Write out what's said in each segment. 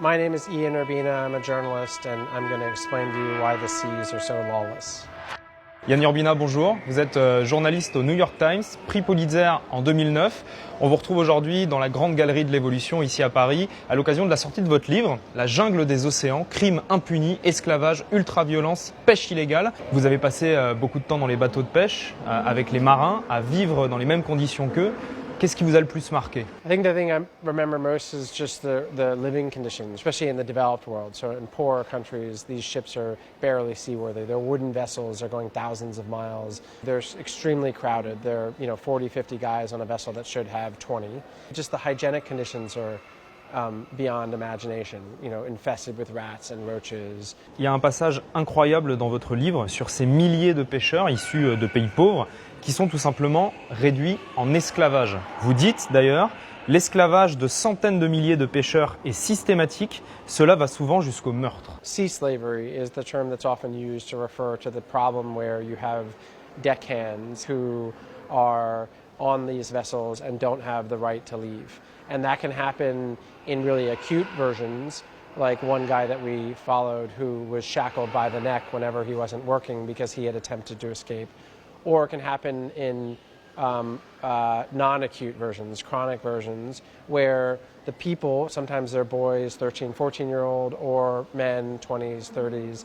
My name is Urbina, I'm a journalist, and I'm going to explain to you why the seas are so lawless. Yann Urbina, bonjour. Vous êtes journaliste au New York Times, prix Pulitzer en 2009. On vous retrouve aujourd'hui dans la Grande Galerie de l'Évolution, ici à Paris, à l'occasion de la sortie de votre livre, La jungle des océans, crimes impunis, esclavage, ultraviolence, pêche illégale. Vous avez passé beaucoup de temps dans les bateaux de pêche, avec les marins, à vivre dans les mêmes conditions qu'eux. Qu'est-ce qui vous a le plus marqué? I think the thing I remember most is just the living conditions, especially in the developed world. So in poorer countries, these ships are barely seaworthy. They're wooden vessels, they're going thousands of miles. They're extremely crowded. There are 40, 50 guys on a vessel that should have 20. Just the hygienic conditions are beyond imagination, infested with rats and roaches. Il y a un passage incroyable dans votre livre sur ces milliers de pêcheurs issus de pays pauvres qui sont tout simplement réduits en esclavage. Vous dites d'ailleurs, l'esclavage de centaines de milliers de pêcheurs est systématique, cela va souvent jusqu'au meurtre. Sea slavery is the term that's often used to refer to the problem where you have deckhands who are on these vessels and don't have the right to leave. And that can happen in really acute versions, like one guy that we followed who was shackled by the neck whenever he wasn't working because he had attempted to escape. Or it can happen in non-acute versions, chronic versions, where the people, sometimes they're boys, 13, 14-year-old, or men, 20s, 30s,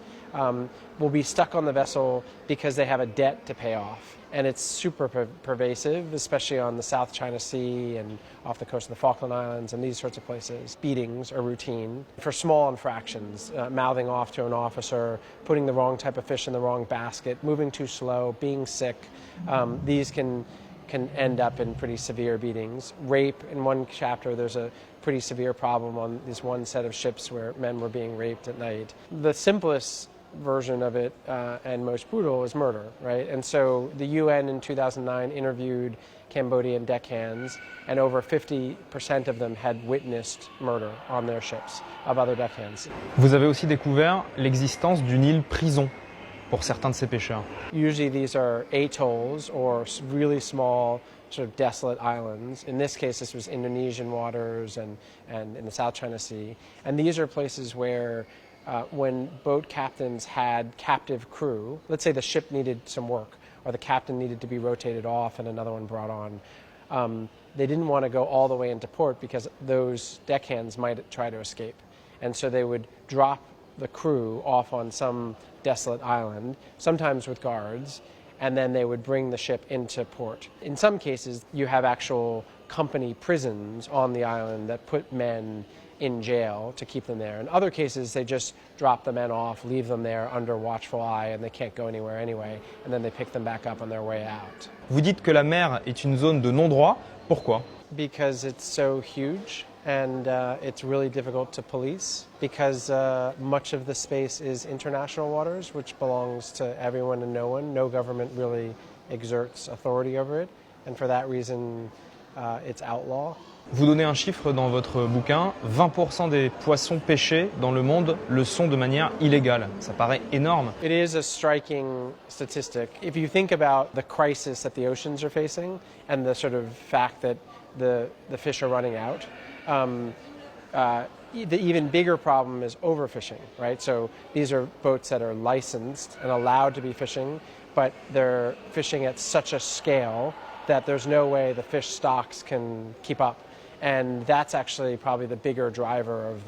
will be stuck on the vessel because they have a debt to pay off. And it's super pervasive, especially on the South China Sea and off the coast of the Falkland Islands and these sorts of places. Beatings are routine for small infractions, mouthing off to an officer, putting the wrong type of fish in the wrong basket, moving too slow, being sick. These can end up in pretty severe beatings. Rape, in one chapter, there's a pretty severe problem on this one set of ships where men were being raped at night. The simplest version of it and most brutal is murder, right? And so the UN in 2009 interviewed Cambodian deckhands, and over 50% of them had witnessed murder on their ships of other deckhands. Vous avez aussi découvert l'existence d'une île prison pour certains de ces pêcheurs. Usually these are atolls or really small sort of desolate islands. In this case, this was Indonesian waters and in the South China Sea. And these are places where when boat captains had captive crew, let's say the ship needed some work or the captain needed to be rotated off and another one brought on, they didn't want to go all the way into port because those deckhands might try to escape. And so they would drop the crew off on some desolate island, sometimes with guards, and then they would bring the ship into port. In some cases, you have actual company prisons on the island that put men in jail to keep them there. In other cases, they just drop the men off, leave them there under watchful eye, and they can't go anywhere anyway, and then they pick them back up on their way out. Vous dites que la mer est une zone de non-droit. Pourquoi? Because it's so huge and it's really difficult to police, because much of the space is international waters, which belongs to everyone and no one. No government really exerts authority over it, and for that reason, it's outlaw. Vous donnez un chiffre dans votre bouquin, 20% des poissons pêchés dans le monde le sont de manière illégale. Ça paraît énorme. It is a striking statistic. If you think about the crisis that the oceans are facing and the sort of fact that the fish are running out, the even bigger problem is overfishing, right? So these are boats that are licensed and allowed to be fishing, but they're fishing at such a scale that there's no way the fish stocks can keep up. And that's actually probably the bigger driver of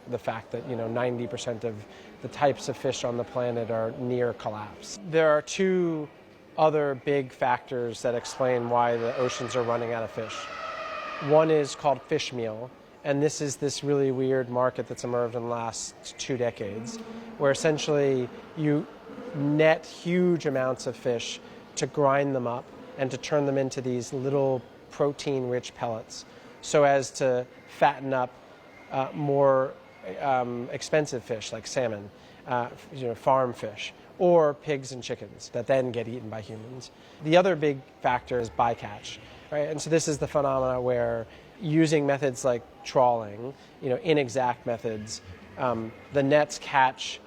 the fact that 90% of the types of fish on the planet are near collapse. There are two other big factors that explain why the oceans are running out of fish. One is called fish meal, and this is this really weird market that's emerged in the last 2 decades, where essentially you net huge amounts of fish to grind them up and to turn them into these little protein-rich pellets, so as to fatten up more expensive fish like salmon, farm fish, or pigs and chickens that then get eaten by humans. The other big factor is bycatch, right? And so this is the phenomena where using methods like trawling, inexact methods, the nets catch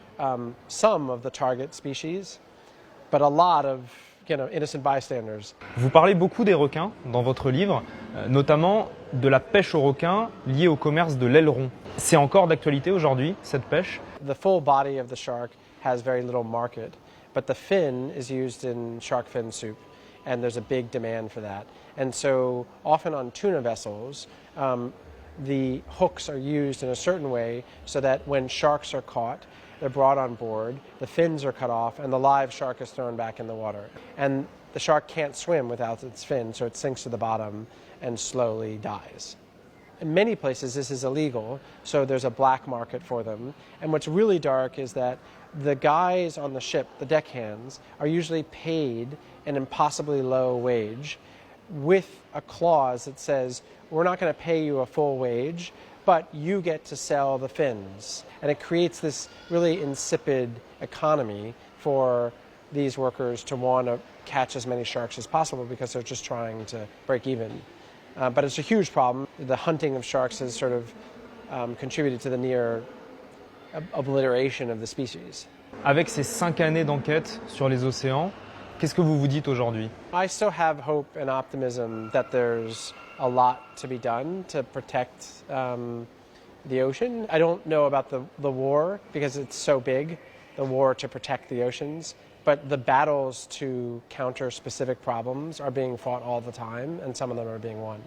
some of the target species, but a lot of innocent bystanders. Vous parlez beaucoup des requins dans votre livre, notamment de la pêche aux requins liée au commerce de l'aileron. C'est encore d'actualité aujourd'hui, cette pêche? The full body of the shark has very little market, but the fin is used in shark fin soup, and there's a big demand for that. And so often on tuna vessels, the hooks are used in a certain way so that when sharks are caught, they're brought on board, the fins are cut off, and the live shark is thrown back in the water. And the shark can't swim without its fin, so it sinks to the bottom and slowly dies. In many places, this is illegal, so there's a black market for them. And what's really dark is that the guys on the ship, the deckhands, are usually paid an impossibly low wage with a clause that says, we're not going to pay you a full wage, but you get to sell the fins. And it creates this really insipid economy for these workers to want to catch as many sharks as possible because they're just trying to break even. But it's a huge problem. The hunting of sharks has sort of contributed to the near obliteration of the species. Avec ces 5 années d'enquête sur les océans, qu'est-ce que vous vous dites aujourd'hui? I still have hope and optimism that there's a lot to be done to protect the ocean. I don't know about the war because it's so big, the war to protect the oceans, but the battles to counter specific problems are being fought all the time, and some of them are being won.